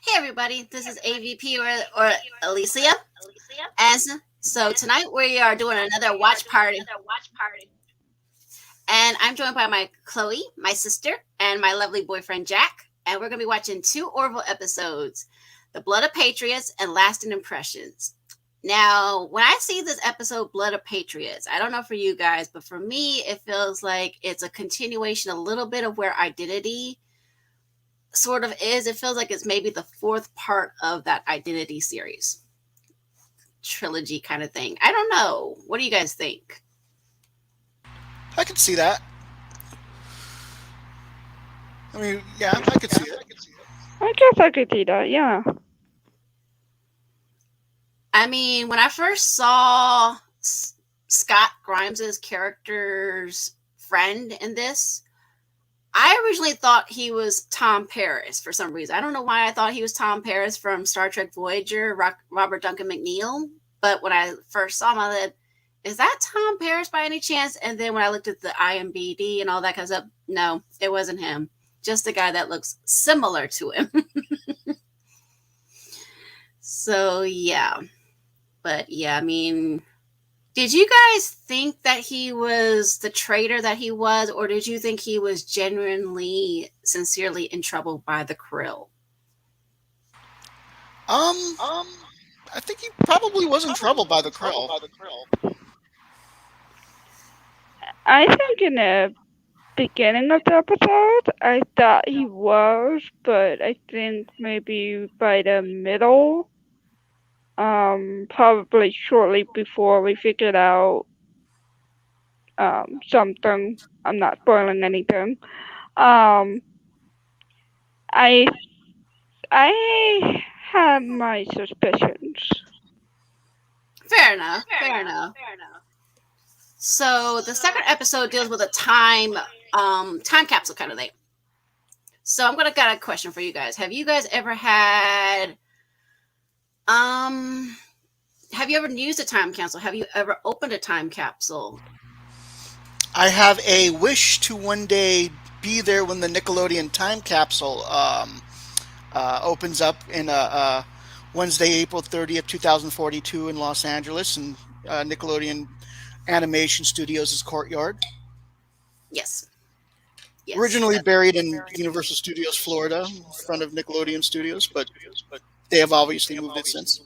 Hey everybody, this is AVP or Alicia. And so tonight we are doing another watch party. And I'm joined by my Chloe, my sister, and my lovely boyfriend Jack. And we're going to be watching two Orville episodes, The Blood of Patriots and Lasting Impressions. Now, when I see this episode, Blood of Patriots, I don't know for you guys, but for me, it feels like it's a continuation, a little bit of where Identity sort of is. It feels like it's maybe the fourth part of that Identity series trilogy kind of thing. I don't know. What do you guys think? I could see that. I mean, yeah, I could see it. I guess I could see that, yeah. I mean, when I first saw Scott Grimes's character's friend in this, I originally thought he was Tom Paris for some reason. I don't know why I thought he was Tom Paris from Star Trek Voyager, Robert Duncan McNeil. But when I first saw him, I said, is that Tom Paris by any chance? And then when I looked at the IMDb and all that kind of stuff, no, it wasn't him. Just a guy that looks similar to him. So, yeah. But, yeah, I mean, did you guys think that he was the traitor that he was, or did you think he was genuinely, sincerely in trouble by the Krill? Um, I think he probably was in trouble by the Krill. I think in the beginning of the episode, I thought he was, but I think maybe by the middle, probably shortly before we figured out something. I'm not spoiling anything. Um, I I had my suspicions. Fair enough. Fair enough. So the second episode deals with a time capsule kind of thing. So I'm gonna got a question for you guys. Have you guys ever had have you ever used a time capsule? Have you ever opened a time capsule? I have a wish to one day be there when the Nickelodeon time capsule opens up in Wednesday, April 30th, 2042 in Los Angeles and Nickelodeon Animation Studios' courtyard. Yes. Yes. Originally buried in Universal Studios, Florida, in front of Nickelodeon Studios, but they have obviously moved it since.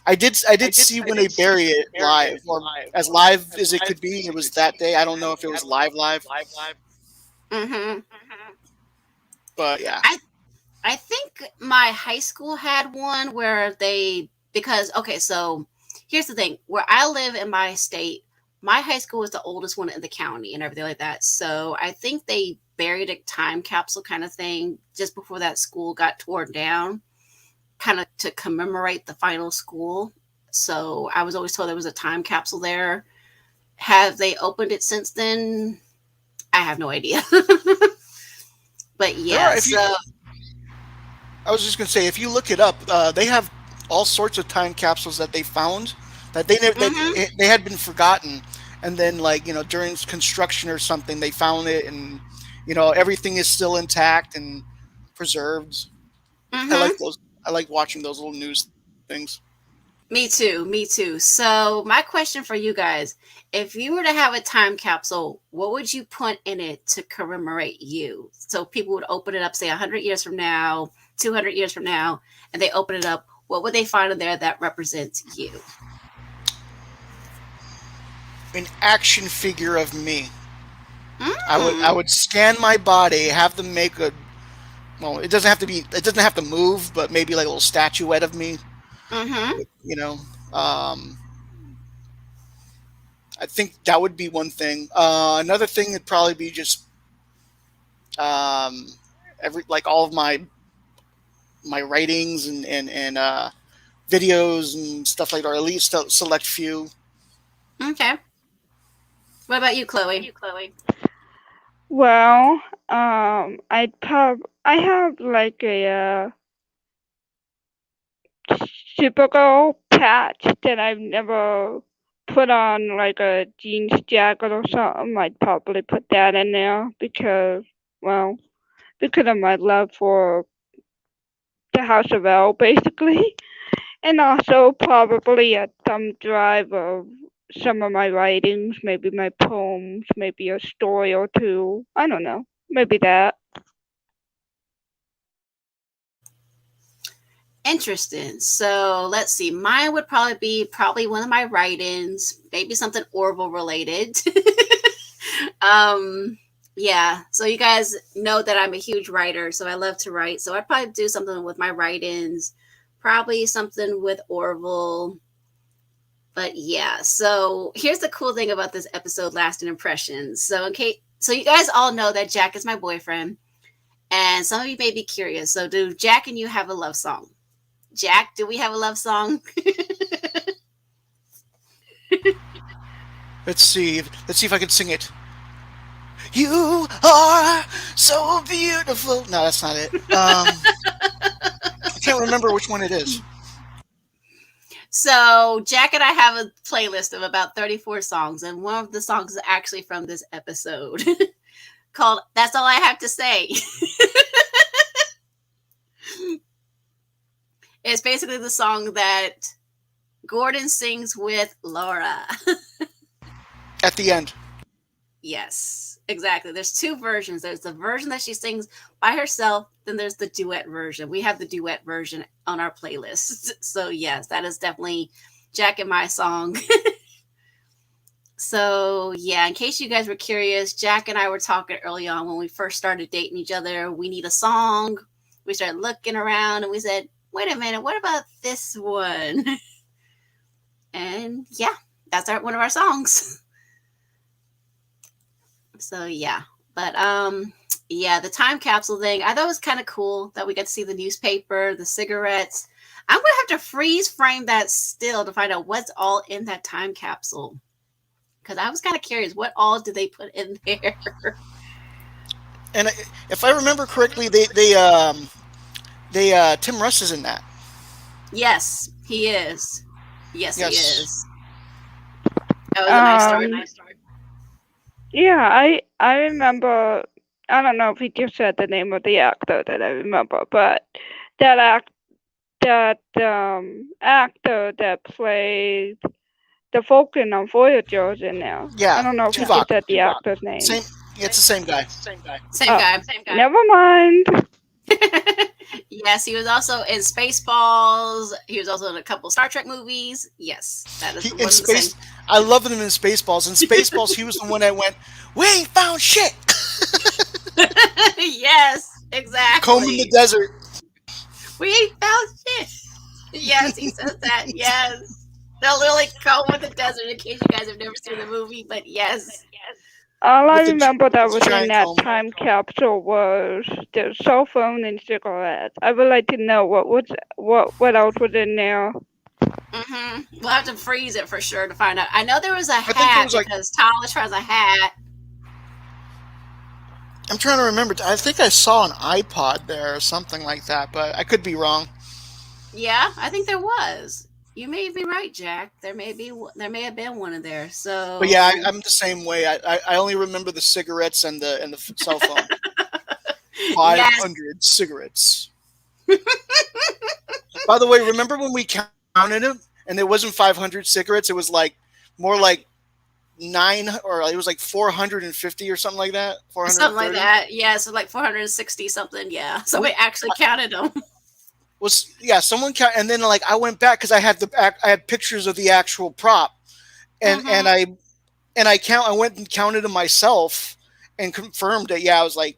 I did see when they bury it live, or as live as it could be. It was that day. I don't know if it was live, Mm-hmm. but yeah. I think my high school had one where because okay, so here's the thing. Where I live in my state, my high school is the oldest one in the county and everything like that. So I think they buried a time capsule kind of thing just before that school got torn down, kind of to commemorate the final school. So I was always told there was a time capsule there. Have they opened it since then? I have no idea. But There yeah, are. If you, so I was just gonna say, if you look it up, they have all sorts of time capsules that they found that they never mhm, they had been forgotten, and then like during construction or something they found it, and everything is still intact and preserved. I like mhm. those. I like watching those little news things. Me too. Me too. So, my question for you guys, if you were to have a time capsule, what would you put in it to commemorate you? So, people would open it up, say 100 years from now, 200 years from now, and they open it up. What would they find in there that represents you? An action figure of me. I Mm. would scan my body, have them make a well. It doesn't have to be. It doesn't have to move, but maybe like a little statuette of me. Mm-hmm. You know, um, I think that would be one thing. Another thing would probably be just um, every like all of my writings and videos and stuff like that, or at least a select few. Okay. What about you, Chloe? Well, I have like a Supergirl patch that I've never put on like a jeans jacket or something. I'd probably put that in there because, well, because of my love for the house of L, basically. And also probably a thumb drive of some of my writings, maybe my poems, maybe a story or two. I don't know. Maybe that. Interesting. So let's see. Mine would probably be one of my write-ins, maybe something Orville related. um, yeah. So you guys know that I'm a huge writer, so I love to write. So I'd probably do something with my write-ins, probably something with Orville. But yeah. So here's the cool thing about this episode, lasting impressions. So so you guys all know that Jack is my boyfriend, and some of you may be curious. So do Jack and you have a love song? Jack, do we have a love song? Let's see. Let's see if I can sing it. You are so beautiful. No, that's not it. I can't remember which one it is. So Jack and I have a playlist of about 34 songs, and one of the songs is actually from this episode called That's All I Have to Say. It's basically the song that Gordon sings with Laura. At the end. Yes, exactly. There's two versions. There's the version that she sings by herself, then there's the duet version. We have the duet version on our playlist. So, yes, that is definitely Jack and my song. So, yeah, in case you guys were curious, Jack and I were talking early on when we first started dating each other. We need a song. We started looking around and we said, wait a minute, what about this one? And yeah, that's one of our songs. So yeah, but yeah, the time capsule thing, I thought it was kind of cool that we got to see the newspaper, the cigarettes. I'm gonna have to freeze frame that still to find out what's all in that time capsule, because I was kind of curious, what all did they put in there? And if I remember correctly, Tim Russ is in that. Yes, he is. Yes, he Yes. is. That was a nice story. Um, yeah, I remember. I don't know if he just said the name of the actor that I remember, but that actor that played the Vulcan on Voyager is in there. I Yeah, don't know if he Tuvok. just said the actor's name. Same. Yeah, it's the same guy. Same Oh, guy. never mind. Yes, he was also in Spaceballs. He was also in a couple Star Trek movies. Yes, that is He one in of the same. space. I love him in Spaceballs. In Spaceballs, he was the one that went, "We ain't found shit." Yes, Combing the exactly. desert. We ain't found shit. Yes, he says that. Yes. They'll literally go with the desert in case you guys have never seen the movie, but yes. All I With the remember that with the was in giant that comb. time capsule was the cell phone and cigarettes. I would like to know what else was in there. We'll have to freeze it for sure to find out. I know there was a I think there hat was like because Tyler has a hat. I'm trying to remember. I think I saw an iPod there or something like that, but I could be wrong. Yeah, I think there was. You may be right, Jack. There may have been one in there. But yeah, So I'm the same way. I only remember the cigarettes and the cell phone. yes, 500 cigarettes. By the way, remember when we counted them and it wasn't 500 cigarettes? It was like more like nine, or it was like 450 or something like that. something like 430 that. Yeah, so like 460 something. Yeah, so we actually counted them. was yeah. Someone count, and then like I went back because I had pictures of the actual prop, and hmm I went and counted them myself and confirmed it. Yeah, I was like,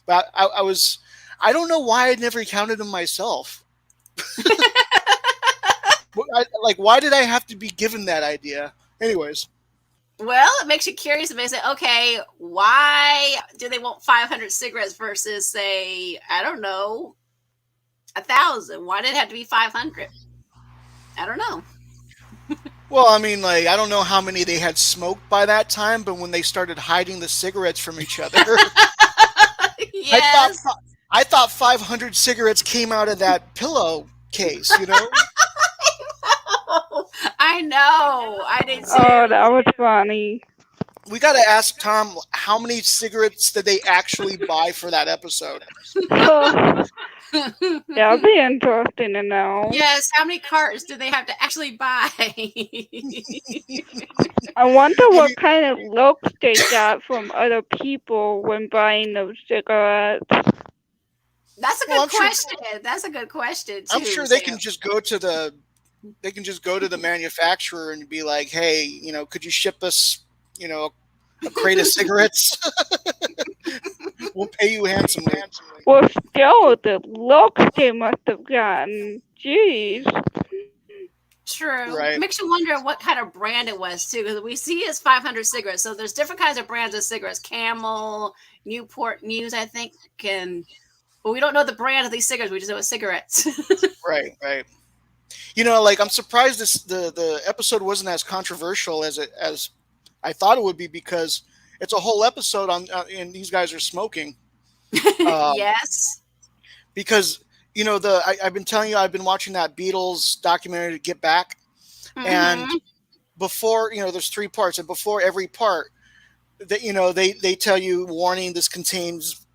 but I was I don't know why I never counted them myself. Like, why did I have to be given that idea? Anyways, Well, it makes you curious. It makes it okay. Why do they want 500 cigarettes versus, say, I don't know, 1,000? Why did it have to be 500? I don't know. well, I mean, like, I don't know how many they had smoked by that time, but when they started hiding the cigarettes from each other, I thought Yes. I thought 500 cigarettes came out of that pillow case. I know. I did Oh, too. that was funny. We got to ask Tom how many cigarettes did they actually buy for that episode. So that'll be interesting to know. Yes, how many cartons do they have to actually buy? I wonder I mean, what kind of looks they got from other people when buying those cigarettes. That's a well, good question. That's a good question I'm too, sure they Sam. can just go to the manufacturer and be like, hey, could you ship us, a crate of cigarettes? We'll pay you handsomely. Well, still, the looks they must have gotten. Jeez. True. Right. Makes you wonder what kind of brand it was too, because we see it's 500 cigarettes. So there's different kinds of brands of cigarettes: Camel, Newport News, I think, and but we don't know the brand of these cigarettes. We just know it's cigarettes. Right. Right. I'm surprised the episode wasn't as controversial as I thought it would be, because it's a whole episode on and these guys are smoking. Um, Yes. because I've been telling you, I've been watching that Beatles documentary, Get Back, and Mm-hmm. before, there's three parts, and before every part, that they tell you, warning, this contains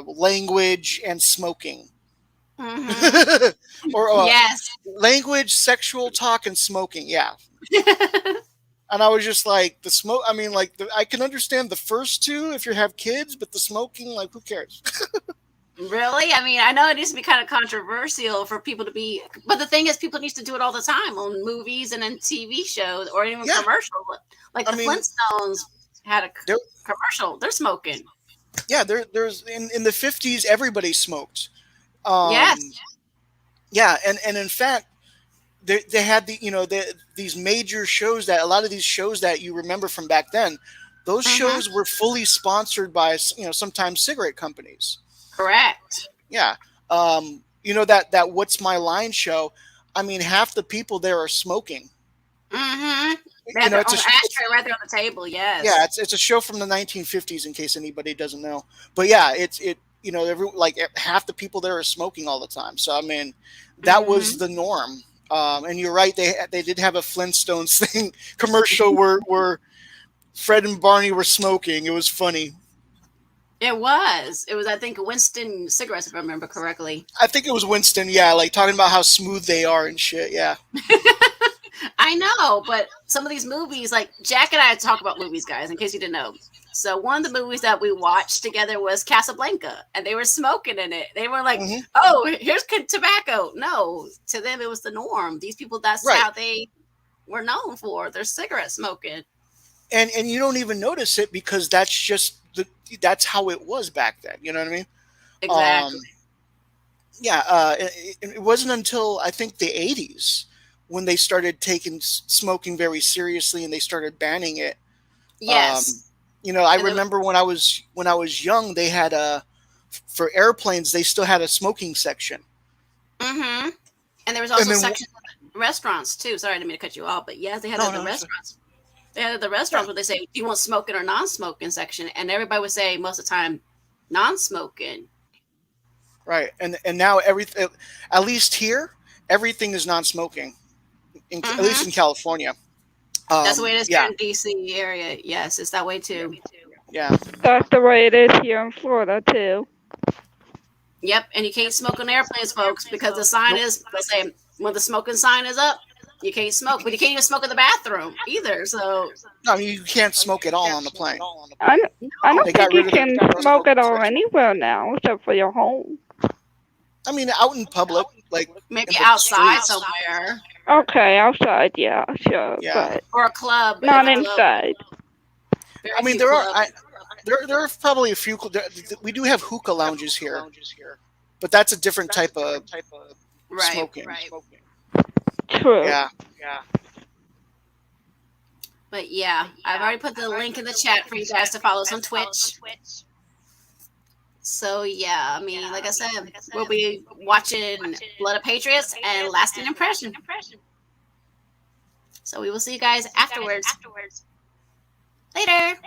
language and smoking. Mm-hmm. Or Yes. language, sexual talk, and smoking. Yeah. And I was just like, the smoke. I mean, like, I can understand the first two if you have kids, but the smoking, like, who cares? Really? I mean, I know it needs to be kind of controversial for people to be, but the thing is, people need to do it all the time on movies and in TV shows or even Yeah. commercials. Like I the mean, Flintstones had a there, commercial. They're smoking. yeah, there's in the 50s, everybody smoked. Yes. Um, yeah, and in fact, they had these major shows, that a lot of these shows that you remember from back then, those Mm-hmm. shows were fully sponsored by sometimes cigarette companies. Correct. Yeah. That What's My Line show. I mean, half the people there are smoking. Mm-hmm. They You have know, their it's own ashtray right there on the table. yeah, Yes. it's a show from the 1950s, in case anybody doesn't know. But yeah, half the people there are smoking all the time. So I mean, that was Mm-hmm. the norm. And you're right, they did have a Flintstones thing commercial where Fred and Barney were smoking. It was funny. It was. It was, I think, Winston cigarettes, if I remember correctly. I think it was Winston. Yeah, like talking about how smooth they are and shit. Yeah. I know, but some of these movies, like Jack and I talk about movies, guys, in case you didn't know. So one of the movies that we watched together was Casablanca, and they were smoking in it. They were like, Hmm. "Oh, here's tobacco." No, to them it was the norm. These people, that's Right. how they were known for their cigarette smoking. And you don't even notice it, because that's how it was back then. You know what I mean? Exactly. Um, yeah. It wasn't until, I think, the 80s when they started taking smoking very seriously, and they started banning it. Um, Yes. I And there, remember when I was young, they had for airplanes, they still had a smoking section. mm-hmm. And there was And also then sections of restaurants too. Sorry, I didn't mean to cut you off, but yes, they had no, at the no, that's restaurants. They had at the yeah, restaurants where they say, "Do you want smoking or non-smoking section?" And everybody would say most of the time, non-smoking. right. And now everything, at least here, everything is non-smoking. At least Mm-hmm. in California. That's the way it is here Yeah, in DC area. Yes, it's that way too. yeah, That's the way it is here in Florida too. Yep, and you can't smoke on airplanes, folks, because the sign nope. is, they'll say when the smoking sign is up, you can't smoke, but you can't even smoke in the bathroom either. So No, I mean, you can't smoke at all on the plane. I, I no, don't They think got you rid of the can no smoke at smoking all section. anywhere now except for your home. I mean, out in public, like maybe in the outside streets. somewhere Okay, outside, yeah, sure, Yeah. but or a club, but in not a club, inside. I very mean, few clubs. there are probably a few. We do have hookah lounges here, but that's a different type of Right, smoking. right. True. Yeah. But yeah, I've already put the link in the chat for you guys to follow us on Twitch. So yeah, I mean, like I said, we'll be watching Blood of Patriots and Lasting Impression. So we will see you guys afterwards. Later.